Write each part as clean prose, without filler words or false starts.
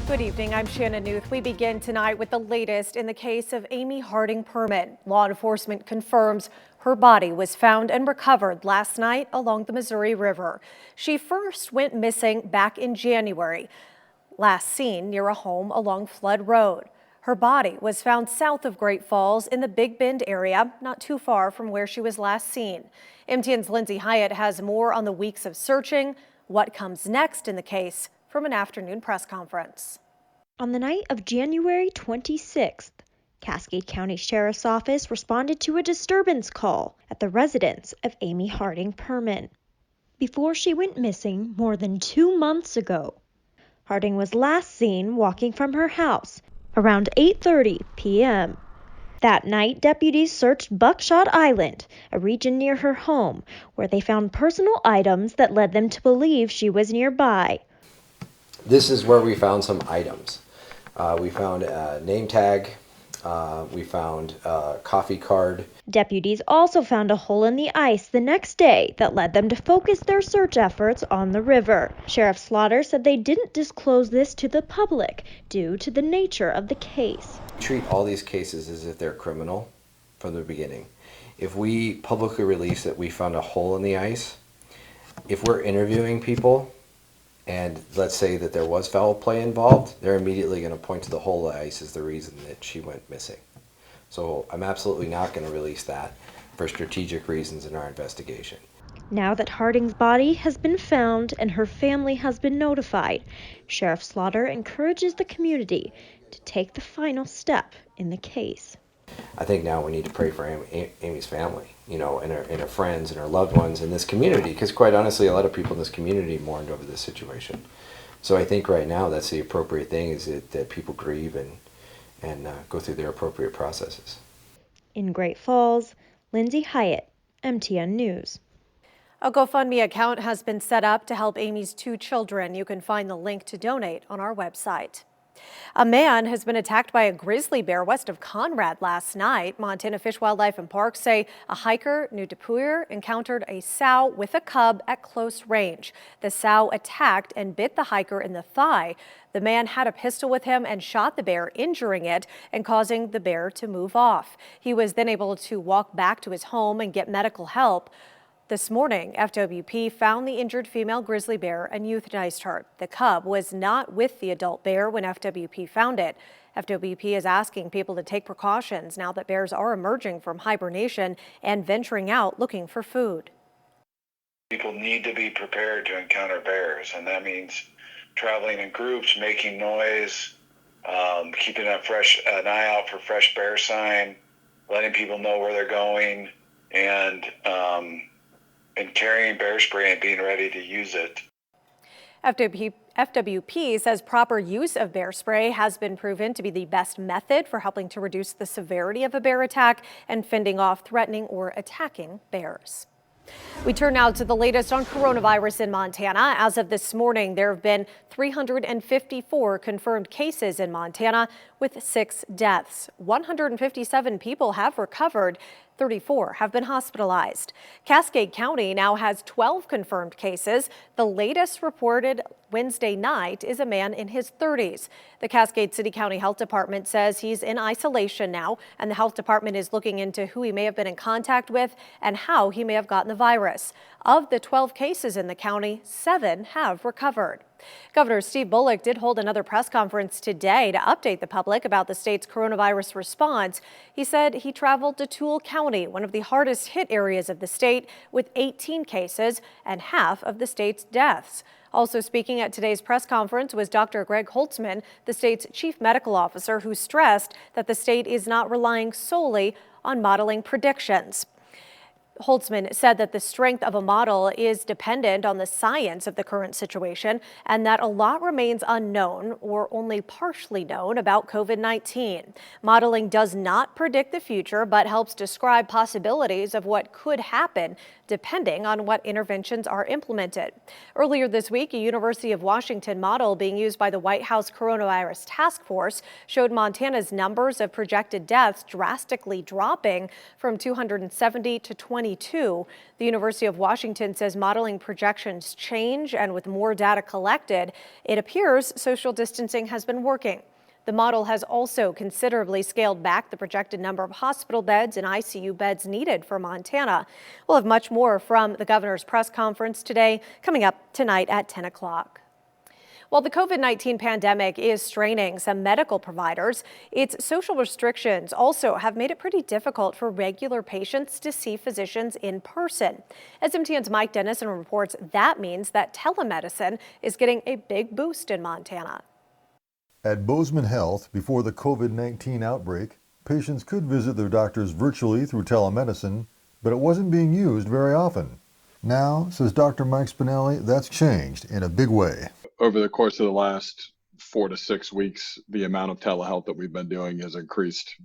Good evening, I'm Shannon Newth. We begin tonight with the latest in the case of Amy Harding Perman. Law enforcement confirms her body was found and recovered last night along the Missouri River. She first went missing back in January, last seen near a home along Flood Road. Her body was found south of Great Falls in the Big Bend area, not too far from where she was last seen. MTN's Lindsay Hyatt has more on the weeks of searching, what comes next in the case, from an afternoon press conference. On the night of January 26th, Cascade County Sheriff's Office responded to a disturbance call at the residence of Amy Harding Perman. Before she went missing more than 2 months ago, Harding was last seen walking from her house around 8:30 p.m. That night, deputies searched Buckshot Island, a region near her home, where they found personal items that led them to believe she was nearby. This is where we found some items. We found a name tag. We found a coffee card. Deputies also found a hole in the ice the next day that led them to focus their search efforts on the river. Sheriff Slaughter said they didn't disclose this to the public due to the nature of the case. Treat all these cases as if they're criminal from the beginning. If we publicly release that we found a hole in the ice, if we're interviewing people and let's say that there was foul play involved, they're immediately going to point to the hole in the ice as the reason that she went missing. So I'm absolutely not going to release that for strategic reasons in our investigation. Now that Harding's body has been found and her family has been notified, Sheriff Slaughter encourages the community to take the final step in the case. I think now we need to pray for Amy's family, and her friends and her loved ones in this community, because quite honestly, a lot of people in this community mourned over this situation. So I think right now that's the appropriate thing, is that people grieve and go through their appropriate processes. In Great Falls, Lindsay Hyatt, MTN News. A GoFundMe account has been set up to help Amy's 2 children. You can find the link to donate on our website. A man has been attacked by a grizzly bear west of Conrad last night. Montana Fish, Wildlife and Parks say a hiker, New Depuyer, encountered a sow with a cub at close range. The sow attacked and bit the hiker in the thigh. The man had a pistol with him and shot the bear, injuring it and causing the bear to move off. He was then able to walk back to his home and get medical help. This morning, FWP found the injured female grizzly bear and euthanized her. The cub was not with the adult bear when FWP found it. FWP is asking people to take precautions now that bears are emerging from hibernation and venturing out looking for food. People need to be prepared to encounter bears, and that means traveling in groups, making noise, keeping an eye out for fresh bear sign, letting people know where they're going, and carrying bear spray and being ready to use it. FWP says proper use of bear spray has been proven to be the best method for helping to reduce the severity of a bear attack and fending off threatening or attacking bears. We turn now to the latest on coronavirus in Montana. As of this morning, there have been 354 confirmed cases in Montana with 6 deaths. 157 people have recovered. 34 have been hospitalized. Cascade County now has 12 confirmed cases. The latest reported Wednesday night is a man in his 30s. The Cascade City County Health Department says he's in isolation now, and the health department is looking into who he may have been in contact with and how he may have gotten the virus. Of the 12 cases in the county, 7 have recovered. Governor Steve Bullock did hold another press conference today to update the public about the state's coronavirus response. He said he traveled to Toole County, one of the hardest hit areas of the state, with 18 cases and half of the state's deaths. Also speaking at today's press conference was Dr. Greg Holtzman, the state's chief medical officer, who stressed that the state is not relying solely on modeling predictions. Holtzman said that the strength of a model is dependent on the science of the current situation and that a lot remains unknown or only partially known about COVID-19. Modeling does not predict the future, but helps describe possibilities of what could happen depending on what interventions are implemented. Earlier this week, a University of Washington model being used by the White House Coronavirus Task Force showed Montana's numbers of projected deaths drastically dropping from 270 to 20 2022. The University of Washington says modeling projections change, and with more data collected, it appears social distancing has been working. The model has also considerably scaled back the projected number of hospital beds and ICU beds needed for Montana. We'll have much more from the governor's press conference today, coming up tonight at 10 o'clock. While the COVID-19 pandemic is straining some medical providers, its social restrictions also have made it pretty difficult for regular patients to see physicians in person. SMTN's Mike Dennison reports that means that telemedicine is getting a big boost in Montana. At Bozeman Health, before the COVID-19 outbreak, patients could visit their doctors virtually through telemedicine, but it wasn't being used very often. Now, says Dr. Mike Spinelli, that's changed in a big way. Over the course of the last 4 to 6 weeks, the amount of telehealth that we've been doing has increased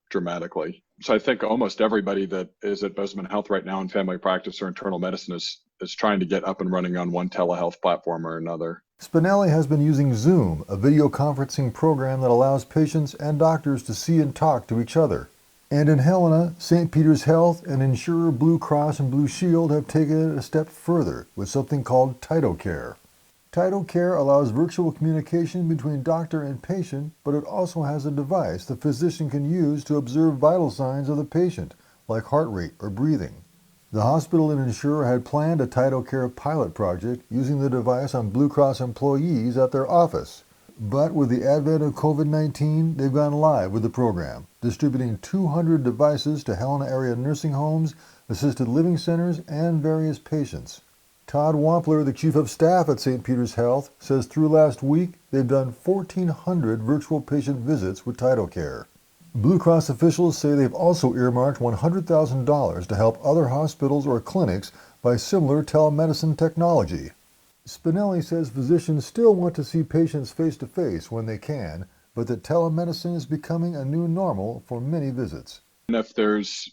dramatically. So I think almost everybody that is at Bozeman Health right now in family practice or internal medicine is trying to get up and running on one telehealth platform or another. Spinelli has been using Zoom, a video conferencing program that allows patients and doctors to see and talk to each other. And in Helena, St. Peter's Health and insurer Blue Cross and Blue Shield have taken it a step further with something called TytoCare. TytoCare allows virtual communication between doctor and patient, but it also has a device the physician can use to observe vital signs of the patient, like heart rate or breathing. The hospital and insurer had planned a TytoCare pilot project using the device on Blue Cross employees at their office. But with the advent of COVID-19, they've gone live with the program, distributing 200 devices to Helena area nursing homes, assisted living centers, and various patients. Todd Wampler, the chief of staff at St. Peter's Health, says through last week, they've done 1,400 virtual patient visits with TytoCare. Blue Cross officials say they've also earmarked $100,000 to help other hospitals or clinics buy similar telemedicine technology. Spinelli says physicians still want to see patients face-to-face when they can, but that telemedicine is becoming a new normal for many visits. And if there's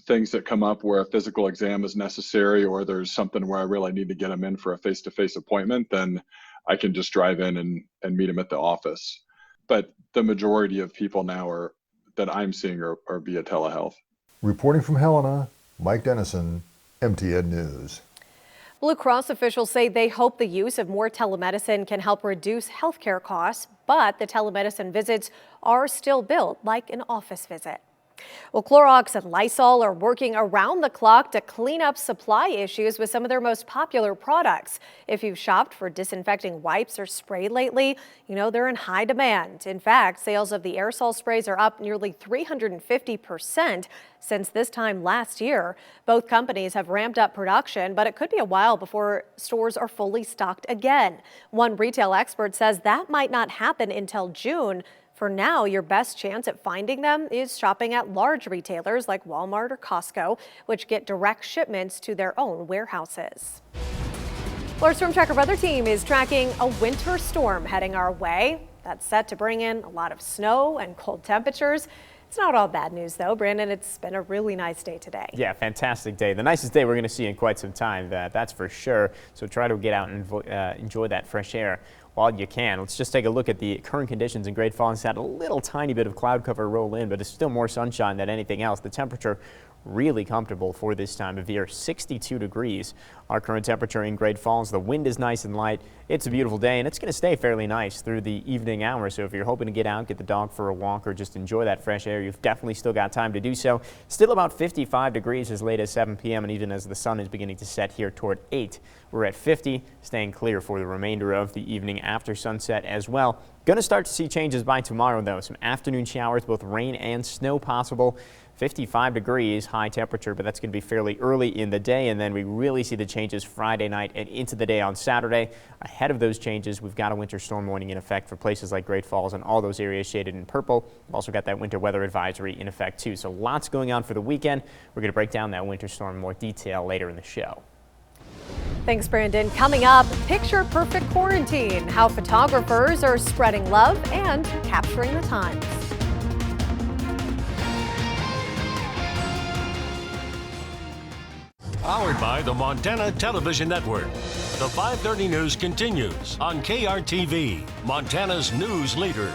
things that come up where a physical exam is necessary, or there's something where I really need to get them in for a face-to-face appointment, then I can just drive in and meet them at the office. But the majority of people now that I'm seeing are via telehealth. Reporting from Helena, Mike Dennison, MTN News. Blue Cross officials say they hope the use of more telemedicine can help reduce healthcare costs, but the telemedicine visits are still billed like an office visit. Well, Clorox and Lysol are working around the clock to clean up supply issues with some of their most popular products. If you've shopped for disinfecting wipes or spray lately, you know they're in high demand. In fact, sales of the aerosol sprays are up nearly 350% since this time last year. Both companies have ramped up production, but it could be a while before stores are fully stocked again. One retail expert says that might not happen until June. For now, your best chance at finding them is shopping at large retailers like Walmart or Costco, which get direct shipments to their own warehouses. Our Storm Tracker weather team is tracking a winter storm heading our way. That's set to bring in a lot of snow and cold temperatures. It's not all bad news, though. Brandon, it's been a really nice day today. Yeah, fantastic day. The nicest day we're going to see in quite some time, that's for sure. So try to get out and enjoy that fresh air while you can. Let's just take a look at the current conditions in Great Falls. Had a little tiny bit of cloud cover roll in, but it's still more sunshine than anything else. The temperature really comfortable for this time of year, 62 degrees. Our current temperature in Great Falls. The wind is nice and light. It's a beautiful day, and it's going to stay fairly nice through the evening hours. So if you're hoping to get out, get the dog for a walk, or just enjoy that fresh air, you've definitely still got time to do so. Still about 55 degrees as late as 7 p.m. and even as the sun is beginning to set here toward 8. We're at 50, staying clear for the remainder of the evening after sunset as well. Going to start to see changes by tomorrow, though. Some afternoon showers, both rain and snow possible. 55 degrees high temperature, but that's going to be fairly early in the day, and then we really see the changes Friday night and into the day on Saturday. Ahead of those changes, we've got a winter storm warning in effect for places like Great Falls and all those areas shaded in purple. We've also got that winter weather advisory in effect too, so lots going on for the weekend. We're going to break down that winter storm in more detail later in the show. Thanks, Brandon. Coming up, picture perfect quarantine, how photographers are spreading love and capturing the times. Powered by the Montana Television Network. The 5:30 news continues on KRTV, Montana's news leader.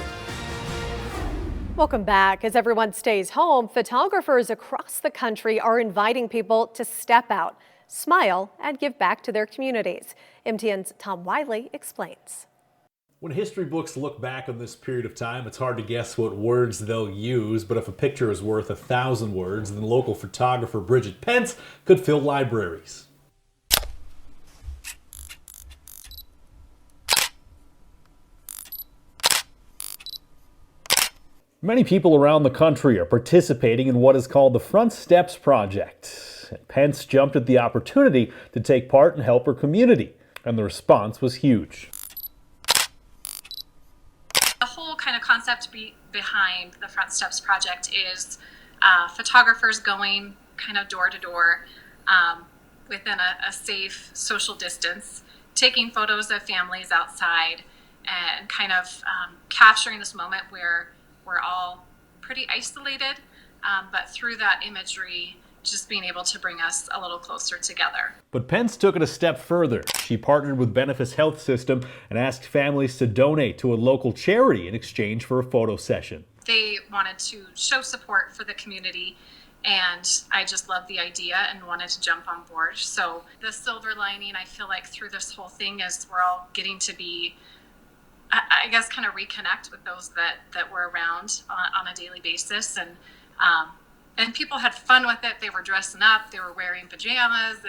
Welcome back. As everyone stays home, photographers across the country are inviting people to step out, smile, and give back to their communities. MTN's Tom Wiley explains. When history books look back on this period of time, it's hard to guess what words they'll use, but if a picture is worth 1,000 words, then local photographer Bridget Pence could fill libraries. Many people around the country are participating in what is called the Front Steps Project. Pence jumped at the opportunity to take part and help her community, and the response was huge. The whole kind of concept behind the Front Steps Project is photographers going kind of door to door within a safe social distance, taking photos of families outside and kind of capturing this moment where we're all pretty isolated, but through that imagery, just being able to bring us a little closer together. But Pence took it a step further. She partnered with Benefis Health System and asked families to donate to a local charity in exchange for a photo session. They wanted to show support for the community, and I just loved the idea and wanted to jump on board. So the silver lining, I feel like, through this whole thing is we're all getting to be, I guess, kind of reconnect with those that were around on a daily basis. And people had fun with it. They were dressing up. They were wearing pajamas.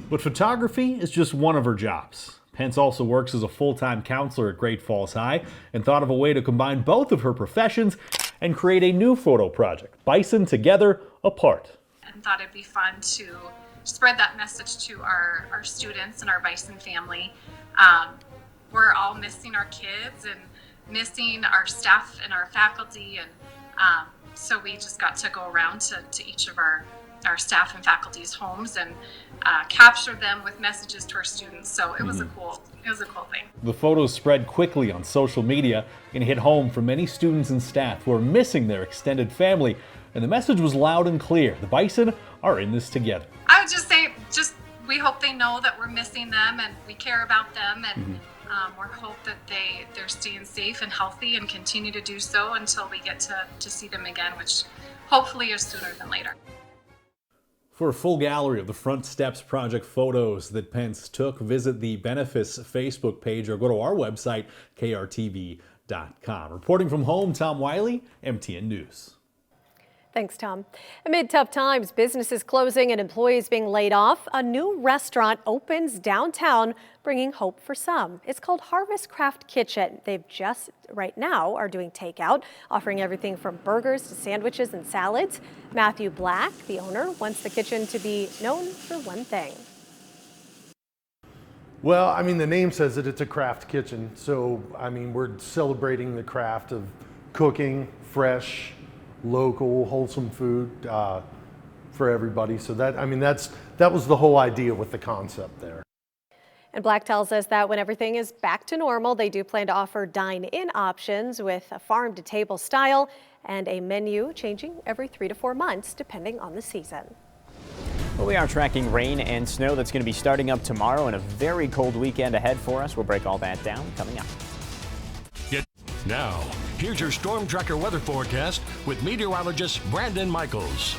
But photography is just one of her jobs. Pence also works as a full-time counselor at Great Falls High and thought of a way to combine both of her professions and create a new photo project, Bison Together, Apart. And thought it'd be fun to spread that message to our students and our Bison family. We're all missing our kids and missing our staff and our faculty, and so we just got to go around to each of our staff and faculty's homes and capture them with messages to our students. So it was a cool thing. The photos spread quickly on social media and hit home for many students and staff who are missing their extended family. And the message was loud and clear. The Bison are in this together. I would just say, we hope they know that we're missing them and we care about them, and we hope that they're staying safe and healthy and continue to do so until we get to see them again, which hopefully is sooner than later. For a full gallery of the Front Steps Project photos that Pence took, visit the Benefis Facebook page or go to our website, KRTV.com. Reporting from home, Tom Wiley, MTN News. Thanks, Tom. Amid tough times, businesses closing and employees being laid off, a new restaurant opens downtown, bringing hope for some. It's called Harvest Craft Kitchen. They've just right now are doing takeout, offering everything from burgers to sandwiches and salads. Matthew Black, the owner, wants the kitchen to be known for one thing. Well, I mean, the name says that it's a craft kitchen. So, I mean, we're celebrating the craft of cooking fresh, local, wholesome food for everybody. So that was the whole idea with the concept there. And Black tells us that when everything is back to normal, they do plan to offer dine-in options with a farm-to-table style and a menu changing every 3 to 4 months, depending on the season. Well, we are tracking rain and snow that's going to be starting up tomorrow and a very cold weekend ahead for us. We'll break all that down coming up. Now, here's your Storm Tracker weather forecast with meteorologist Brandon Michaels.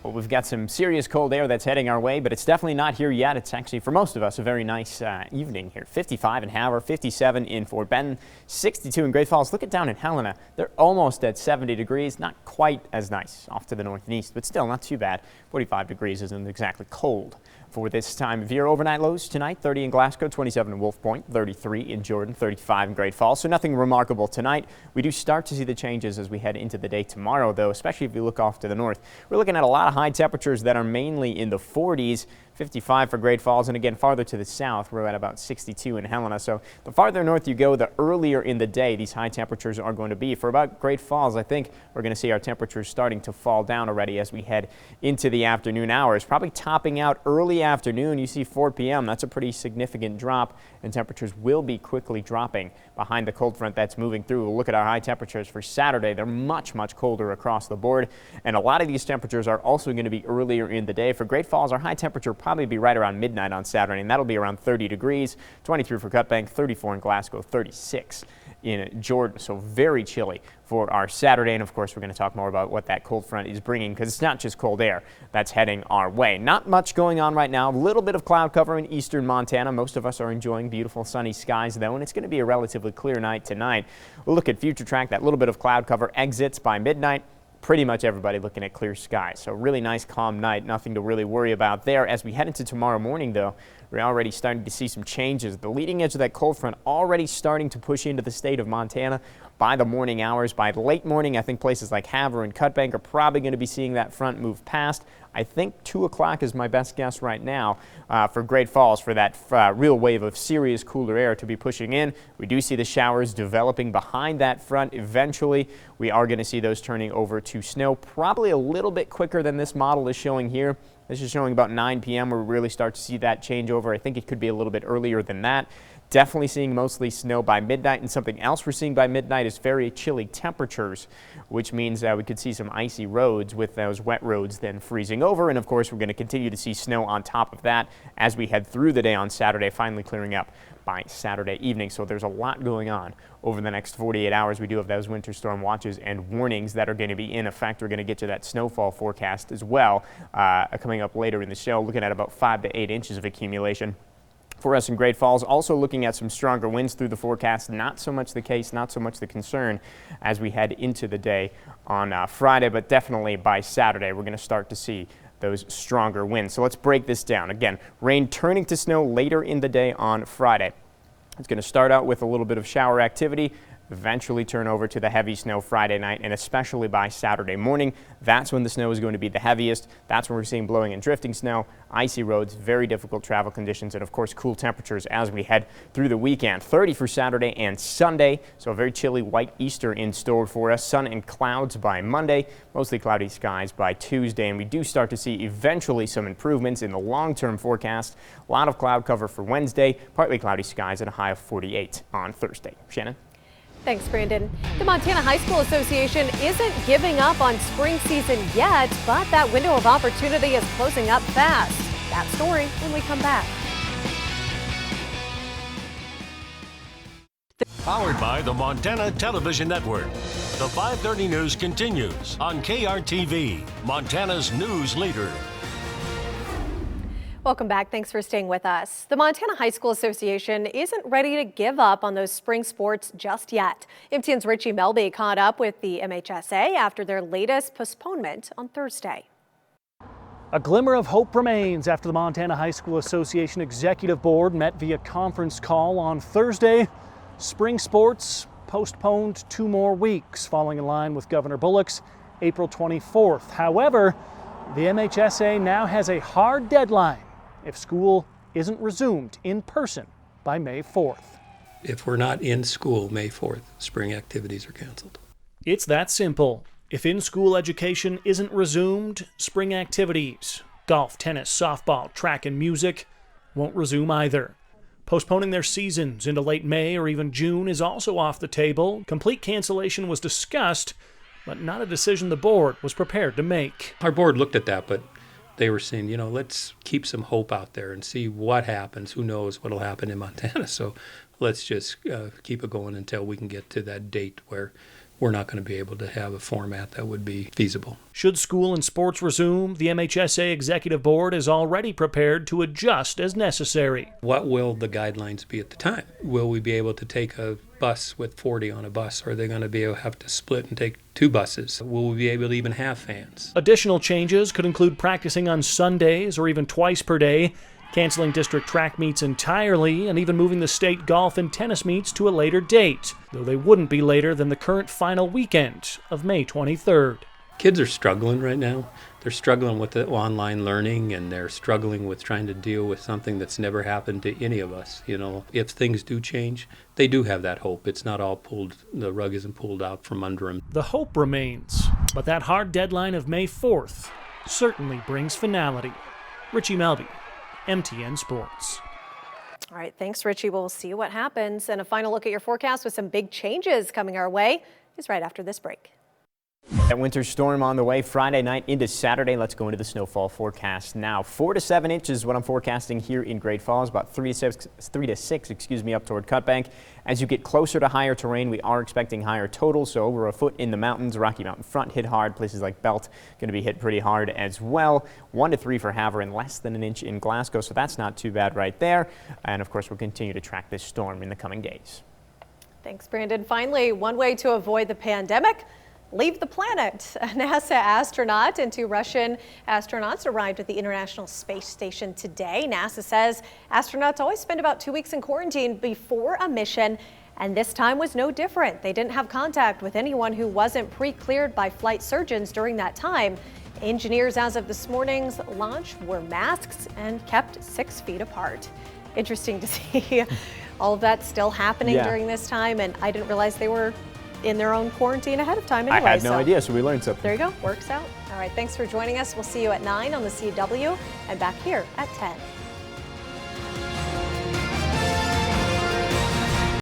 Well, we've got some serious cold air that's heading our way, but it's definitely not here yet. It's actually, for most of us, a very nice evening here. 55 in Howard, 57 in Fort Benton, 62 in Great Falls. Look at down in Helena. They're almost at 70 degrees. Not quite as nice off to the north and east, but still not too bad. 45 degrees isn't exactly cold for this time of year. Overnight lows tonight, 30 in Glasgow, 27 in Wolf Point, 33 in Jordan, 35 in Great Falls. So nothing remarkable tonight. We do start to see the changes as we head into the day tomorrow, though, especially if you look off to the north. We're looking at a lot of high temperatures that are mainly in the 40s. 55 for Great Falls, and again farther to the south we're at about 62 in Helena. So the farther north you go, the earlier in the day these high temperatures are going to be. For about Great Falls, I think we're going to see our temperatures starting to fall down already as we head into the afternoon hours, probably topping out early afternoon. You see 4 p.m. That's a pretty significant drop, and temperatures will be quickly dropping behind the cold front that's moving through. We'll look at our high temperatures for Saturday. They're much colder across the board, and a lot of these temperatures are also going to be earlier in the day. For Great Falls, our high temperature probably be right around midnight on Saturday, and that'll be around 30 degrees, 23 for Cutbank, 34 in Glasgow, 36 in Jordan. So very chilly for our Saturday. And of course, we're going to talk more about what that cold front is bringing, because it's not just cold air that's heading our way. Not much going on right now. A little bit of cloud cover in eastern Montana. Most of us are enjoying beautiful sunny skies, though, and it's going to be a relatively clear night tonight. We'll look at FUTURETRACK. That little bit of cloud cover exits by midnight. Pretty much everybody looking at clear skies. So really nice, calm night. Nothing to really worry about there. As we head into tomorrow morning, though, we're already starting to see some changes. The leading edge of that cold front already starting to push into the state of Montana by the morning hours. By the late morning, I think places like Havre and Cutbank are probably going to be seeing that front move past. I think 2 o'clock is my best guess right now for Great Falls for that real wave of serious cooler air to be pushing in. We do see the showers developing behind that front. Eventually, we are going to see those turning over to snow, probably a little bit quicker than this model is showing here. This is showing about 9 p.m. where we really start to see that change over. I think it could be a little bit earlier than that. Definitely seeing mostly snow by midnight, and something else we're seeing by midnight is very chilly temperatures, which means we could see some icy roads, with those wet roads then freezing over. And of course, we're going to continue to see snow on top of that as we head through the day on Saturday, finally clearing up by Saturday evening. So there's a lot going on over the next 48 hours. We do have those winter storm watches and warnings that are going to be in effect. We're going to get to that snowfall forecast as well coming up later in the show, looking at about 5 to 8 inches of accumulation for us in Great Falls. Also looking at some stronger winds through the forecast. Not so much the case, not so much the concern as we head into the day on Friday, but definitely by Saturday we're going to start to see those stronger winds. So let's break this down. Again, rain turning to snow later in the day on Friday. It's going to start out with a little bit of shower activity, eventually turn over to the heavy snow Friday night, and especially by Saturday morning. That's when the snow is going to be the heaviest. That's when we're seeing blowing and drifting snow, icy roads, very difficult travel conditions, and of course cool temperatures as we head through the weekend. 30 for Saturday and Sunday, so a very chilly white Easter in store for us. Sun and clouds by Monday, mostly cloudy skies by Tuesday, and we do start to see eventually some improvements in the long-term forecast. A lot of cloud cover for Wednesday, partly cloudy skies, and a high of 48 on Thursday. Shannon? Thanks, Brandon. The Montana High School Association isn't giving up on spring season yet, but that window of opportunity is closing up fast. That story when we come back. Powered by the Montana Television Network. The 5:30 news continues on KRTV, Montana's news leader. Welcome back. Thanks for staying with us. The Montana High School Association isn't ready to give up on those spring sports just yet. MTN's Richie Melby caught up with the MHSA after their latest postponement on Thursday. A glimmer of hope remains after the Montana High School Association Executive Board met via conference call on Thursday. Spring sports postponed 2 more weeks, falling in line with Governor Bullock's April 24th. However, the MHSA now has a hard deadline if school isn't resumed in person by May 4th. If we're not in school May 4th, spring activities are canceled. It's that simple. If in-school education isn't resumed, spring activities, golf, tennis, softball, track, and music won't resume either. Postponing their seasons into late May or even June is also off the table. Complete cancellation was discussed, but not a decision the board was prepared to make. Our board looked at that, but they were saying, let's keep some hope out there and see what happens. Who knows what'll happen in Montana? So let's just keep it going until we can get to that date where we're not going to be able to have a format that would be feasible. Should school and sports resume, the MHSA Executive Board is already prepared to adjust as necessary. What will the guidelines be at the time? Will we be able to take a bus with 40 on a bus? Or are they going to be able to have to split and take 2 buses? Will we be able to even have fans? Additional changes could include practicing on Sundays or even twice per day, canceling district track meets entirely, and even moving the state golf and tennis meets to a later date, though they wouldn't be later than the current final weekend of May 23rd. Kids are struggling right now. They're struggling with the online learning, and they're struggling with trying to deal with something that's never happened to any of us. If things do change, they do have that hope. It's not all the rug isn't pulled out from under them. The hope remains, but that hard deadline of May 4th certainly brings finality. Richie Melby, MTN Sports. All right, thanks, Richie. We'll see what happens. And a final look at your forecast with some big changes coming our way is right after this break. That winter storm on the way Friday night into Saturday. Let's go into the snowfall forecast now. 4 to 7 inches is what I'm forecasting here in Great Falls, about 3 to 6, up toward Cutbank. As you get closer to higher terrain, we are expecting higher totals, so over a foot in the mountains. Rocky Mountain front hit hard. Places like Belt going to be hit pretty hard as well. 1 to 3 for Havre and less than an inch in Glasgow, so that's not too bad right there. And of course, we'll continue to track this storm in the coming days. Thanks, Brandon. Finally, one way to avoid the pandemic: leave the planet. A NASA astronaut and 2 Russian astronauts arrived at the International Space Station today. NASA says astronauts always spend about 2 weeks in quarantine before a mission, and this time was no different. They didn't have contact with anyone who wasn't pre-cleared by flight surgeons during that time. Engineers, as of this morning's launch, wore masks and kept 6 feet apart. Interesting to see all of that still happening during this time, and I didn't realize they were in their own quarantine ahead of time anyway. I had no idea, so we learned something. There you go, works out. All right, thanks for joining us. We'll see you at 9 on the CW and back here at 10.